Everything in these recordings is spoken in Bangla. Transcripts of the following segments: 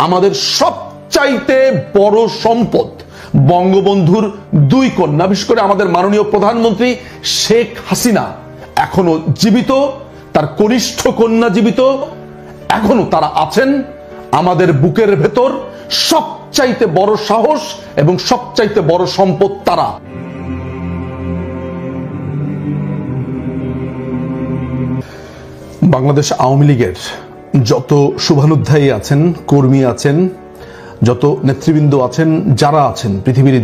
আমাদের সবচাইতে বড় সম্পদ বঙ্গবন্ধুর দুই কন্যা, বিশেষ করে আমাদের মাননীয় প্রধানমন্ত্রী শেখ হাসিনা এখনো জীবিত, তার কনিষ্ঠ কন্যা জীবিত, এখনো তারা আছেন আমাদের বুকের ভেতর। সবচাইতে বড় সাহস এবং সবচাইতে বড় সম্পদ তারা। বাংলাদেশ আওয়ামী লীগের যত শুভানুধ্যায়ী আছেন, কর্মী আছেন, যত নেতৃবৃন্দ আছেন, যারা আছেন পৃথিবীর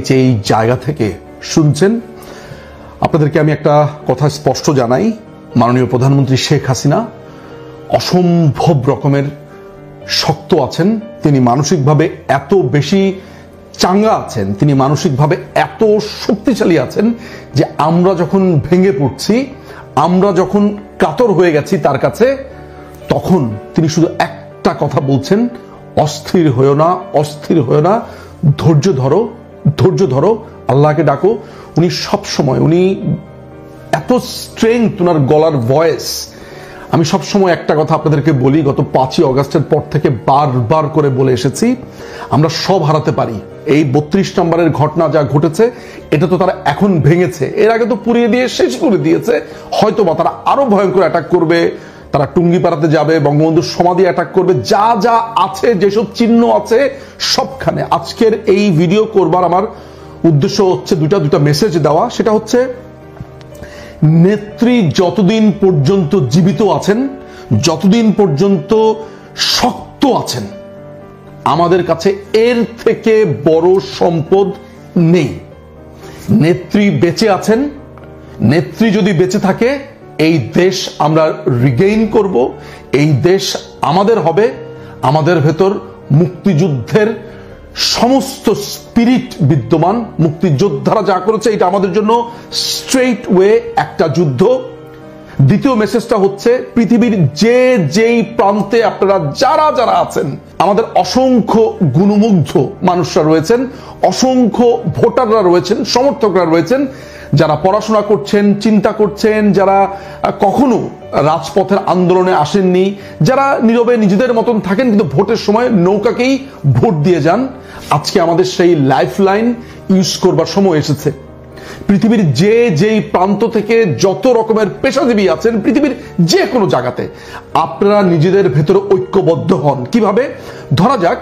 যেই জায়গা থেকে শুনছেন, আপনাদেরকে আমি একটা কথা স্পষ্ট জানাই। মাননীয় প্রধানমন্ত্রী শেখ হাসিনা অসম্ভব রকমের শক্ত আছেন। তিনি মানসিকভাবে এত বেশি চাঙ্গা আছেন, তিনি মানসিকভাবে এত শক্তিশালী আছেন যে আমরা যখন ভেঙে পড়ছি, আমরা যখন কাতর হয়ে গেছি তার কাছে, তখন তিনি শুধু একটা কথা বলছেন, অস্থির হয়েও না, অস্থির হয়েও না, ধৈর্য ধরো, ধৈর্য ধরো, আল্লাহকে ডাকো। উনি সবসময়, উনি এত স্ট্রেংথ ওনার গলার ভয়েস। আমি সবসময় একটা কথা আপনাদেরকে বলি, গত 5ই অগাস্টের পর থেকে বারবার করে বলে এসেছি, আমরা সব হারাতে পারি। এই 32 নম্বরের ঘটনা যা ঘটেছে, এটা তো তারা এখন ভেঙেছে, এর আগে তো পুড়িয়ে দিয়ে শেষ করে দিয়েছে। হয়তো বা তারা আরো ভয়ঙ্কর অ্যাটাক করবে, তারা টুঙ্গিপাড়াতে যাবে, বঙ্গবন্ধুর সমাধি অ্যাটাক করবে, যা যা আছে, যেসব চিহ্ন আছে সবখানে। আজকের এই ভিডিও করবার আমার উদ্দেশ্য হচ্ছে দুটা মেসেজ দেওয়া। সেটা হচ্ছে, নেত্রী যতদিন পর্যন্ত জীবিত আছেন, যতদিন পর্যন্ত শক্ত আছেন, আমাদের কাছে এর থেকে বড় সম্পদ নেই। নেত্রী বেঁচে আছেন, নেত্রী যদি বেঁচে থাকে, এই দেশ আমরা রিগেইন করব, এই দেশ আমাদের হবে। আমাদের ভেতর মুক্তিযুদ্ধের সমস্ত স্পিরিট বিদ্যমান। মুক্তিযোদ্ধারা যা করেছে, এটা আমাদের জন্য স্ট্রেইট ওয়ে একটা যুদ্ধ। দ্বিতীয় মেসেজটা হচ্ছে, পৃথিবীর যেই প্রান্তে আপনারা যারা যারা আছেন, আমাদের অসংখ্য গুণমুগ্ধ মানুষরা রয়েছেন, অসংখ্য ভোটাররা রয়েছেন, সমর্থকরা রয়েছেন, যারা পড়াশোনা করছেন, চিন্তা করছেন, যারা কখনো রাজপথের আন্দোলনে আসেননি, যারা নীরবে নিজেদের মতন থাকেন কিন্তু ভোটের সময় নৌকাকেই ভোট দিয়ে যান। আজকে আমাদের সেই লাইফ লাইন ইউজ করবার সময় এসেছে। পৃথিবীর যেই প্রান্ত থেকে যত রকমের পেশাজীবী আছেন, পৃথিবীর যে কোনো জায়গাতে, আপনারা নিজেদের ভেতরে ঐক্যবদ্ধ হন। কিভাবে? ধরা যাক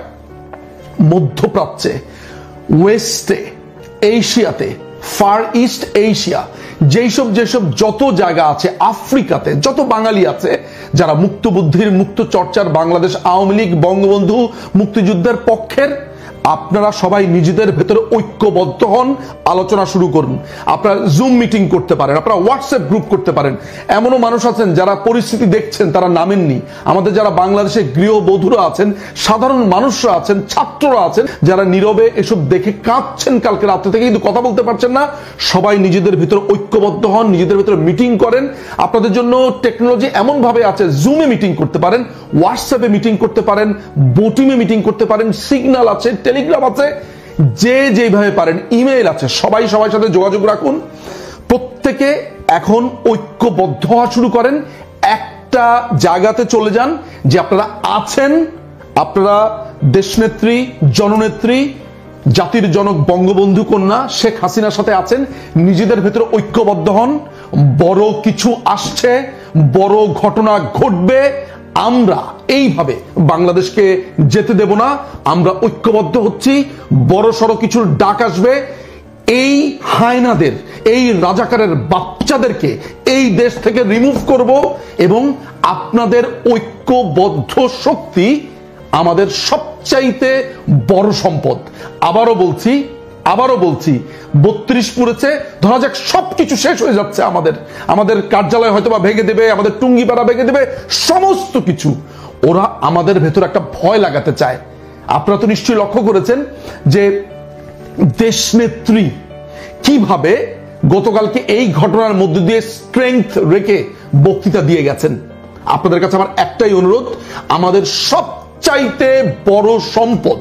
মধ্যপ্রাচ্যে, ওয়েস্টে, এশিয়াতে, ফার ইস্ট এশিয়া, যেসব যত জায়গা আছে, আফ্রিকাতে যত বাঙালি আছে, যারা মুক্ত বুদ্ধির, মুক্ত চর্চার, বাংলাদেশ আওয়ামী লীগ, বঙ্গবন্ধু মুক্তিযুদ্ধের পক্ষের, আপনারা সবাই নিজেদের ভেতরে ঐক্যবদ্ধ হন, আলোচনা শুরু করুন। আপনারা জুম মিটিং করতে পারেন, আপনারা হোয়াটসঅ্যাপ গ্রুপ করতে পারেন। এমনও মানুষ আছেন যারা পরিস্থিতি দেখছেন, তারা নামেননি। আমাদের যারা বাংলাদেশে গৃহবধূরা আছেন, সাধারণ মানুষরা আছেন, ছাত্ররা আছেন, যারা নীরবে এসব দেখে কাঁদছেন কালকে রাত্রে থেকে, কিন্তু কথা বলতে পারছেন না। সবাই নিজেদের ভিতরে ঐক্যবদ্ধ হন, নিজেদের ভিতরে মিটিং করেন। আপনাদের জন্য টেকনোলজি এমন ভাবে আছে, জুমে মিটিং করতে পারেন, হোয়াটসঅ্যাপে মিটিং করতে পারেন, বোটিমে মিটিং করতে পারেন, সিগন্যাল আছে, টেলিগ্রাম আছে, যেভাবে পারেন, ইমেইল আছে। সবাই সবার সাথে যোগাযোগ রাখুন। প্রত্যেকে এখন ঐক্যবদ্ধ হওয়া শুরু করেন। একটা জায়গাতে চলে যান যে আপনারা আছেন, আপনারা দেশনেত্রী, জননেত্রী, জাতির জনক বঙ্গবন্ধু কন্যা শেখ হাসিনার সাথে আছেন। নিজেদের ভেতরে ঐক্যবদ্ধ হন। বড় কিছু আসছে, বড় ঘটনা ঘটবে। আমরা এইভাবে বাংলাদেশকে যেতে দেব না। আমরা ঐক্যবদ্ধ হচ্ছি। বড় সড়ো কিছুর ডাক আসবে। এই হায়নাদের, এই রাজাকারের বাচ্চাদেরকে এই দেশ থেকে রিমুভ করব, এবং আপনাদের ঐক্যবদ্ধ শক্তি আমাদের সবচাইতে বড় সম্পদ। আবারও বলছি 32 পুড়েছে, ধরা যাক সবকিছু শেষ হয়ে যাচ্ছে, আমাদের কার্যালয় হয়তো বা ভেঙে দেবে, আমাদের টুঙ্গিপাড়া ভেঙে দেবে, সমস্ত কিছু। ওরা আমাদের ভেতর একটা ভয় লাগাতে চায়। আপনারা তো নিশ্চয়ই লক্ষ্য করেছেন যে দেশনেত্রী কিভাবে গতকালকে এই ঘটনার মধ্যে দিয়ে স্ট্রেংথ রেখে বক্তৃতা দিয়ে গেছেন। আপনাদের কাছে আমার একটাই অনুরোধ, আমাদের সবচাইতে বড় সম্পদ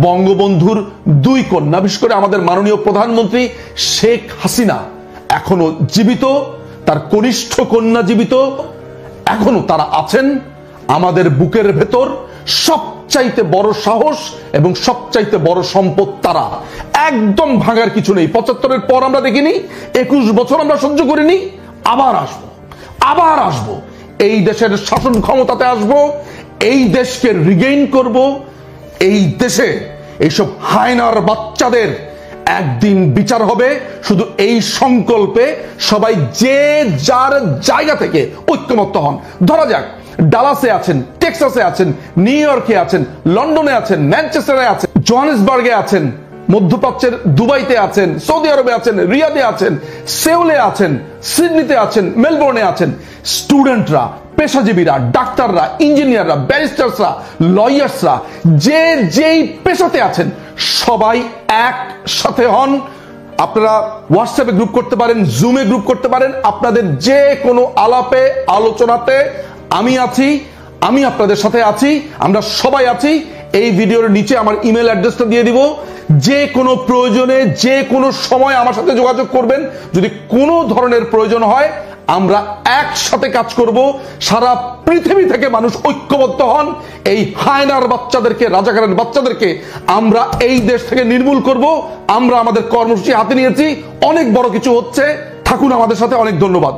বঙ্গবন্ধুর দুই কন্যা, বিশেষ করে আমাদের মাননীয় প্রধানমন্ত্রী শেখ হাসিনা এখনো জীবিত, তার কনিষ্ঠ কন্যা জীবিত, এখনো তারা আছেন আমাদের বুকের ভেতর। সব সবচাইতে বড় সাহস এবং সবচাইতে বড় সম্পদ তারা। একদম ভাঙার কিছু নেই। 75-এর পর আমরা দেখিনি, 21 বছর আমরা সহ্য করিনি, আবার আসবো, এই দেশের শাসন ক্ষমতাতে আসবো, এই দেশকে রিগেইন করব, এই দেশে এইসব হায়নার বাচ্চাদের একদিন বিচার হবে। শুধু এই সংকল্পে সবাই যে যার জায়গা থেকে ঐক্যমত্য হন। ধরা যাক ডালাসে আছেন, টেক্সাসে আছেন, নিউ ইয়র্কে আছেন, লন্ডনে আছেন, ম্যানচেস্টারে আছেন, জোহানেসবার্গে আছেন, মধ্যপ্রাচ্যের দুবাইতে আছেন, সৌদি আরবে আছেন, রিয়াদে আছেন, সেউলে আছেন, সিডনিতে আছেন, মেলবোর্নে আছেন, স্টুডেন্টরা, পেশাজীবীরা, ডাক্তাররা, ইঞ্জিনিয়াররা, ব্যারিস্টার্সরা, লয়ার্সরা, যে যেই পেশাতে আছেন সবাই একসাথে হন। আপনারা হোয়াটসঅ্যাপে গ্রুপ করতে পারেন, জুমে গ্রুপ করতে পারেন। আপনাদের যে কোনো আলাপে আলোচনাতে আমি আছি, আমি আপনাদের সাথে আছি, আমরা সবাই আছি। এই ভিডিওর নিচে আমার ইমেল অ্যাড্রেসটা দিয়ে দিব। যে কোনো প্রয়োজনে যে কোনো সময় আমার সাথে যোগাযোগ করবেন। যদি কোনো ধরনের প্রয়োজন হয় আমরা একসাথে কাজ করব। সারা পৃথিবী থেকে মানুষ ঐক্যবদ্ধ হন। এই হায়নার বাচ্চাদেরকে, রাজাকারের বাচ্চাদেরকে আমরা এই দেশ থেকে নির্মূল করব। আমরা আমাদের কর্মসূচি হাতে নিয়েছি, অনেক বড় কিছু হচ্ছে। থাকুন আমাদের সাথে। অনেক ধন্যবাদ।